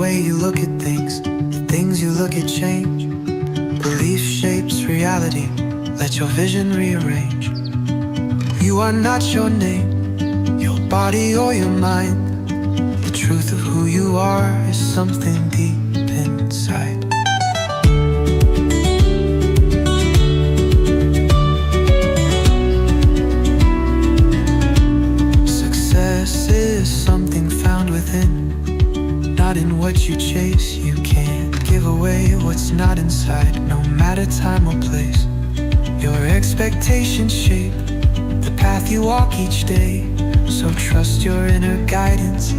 way you look at things, the things you look at change. Belief shapes reality, let your vision rearrange. You are not your name, your body or your mind. The truth of who you are is something deep inside. Success is something found within, not in what you chase. You can't give away what's not inside, no matter time or place. Your expectations shape the path you walk each day, so trust your inner guidance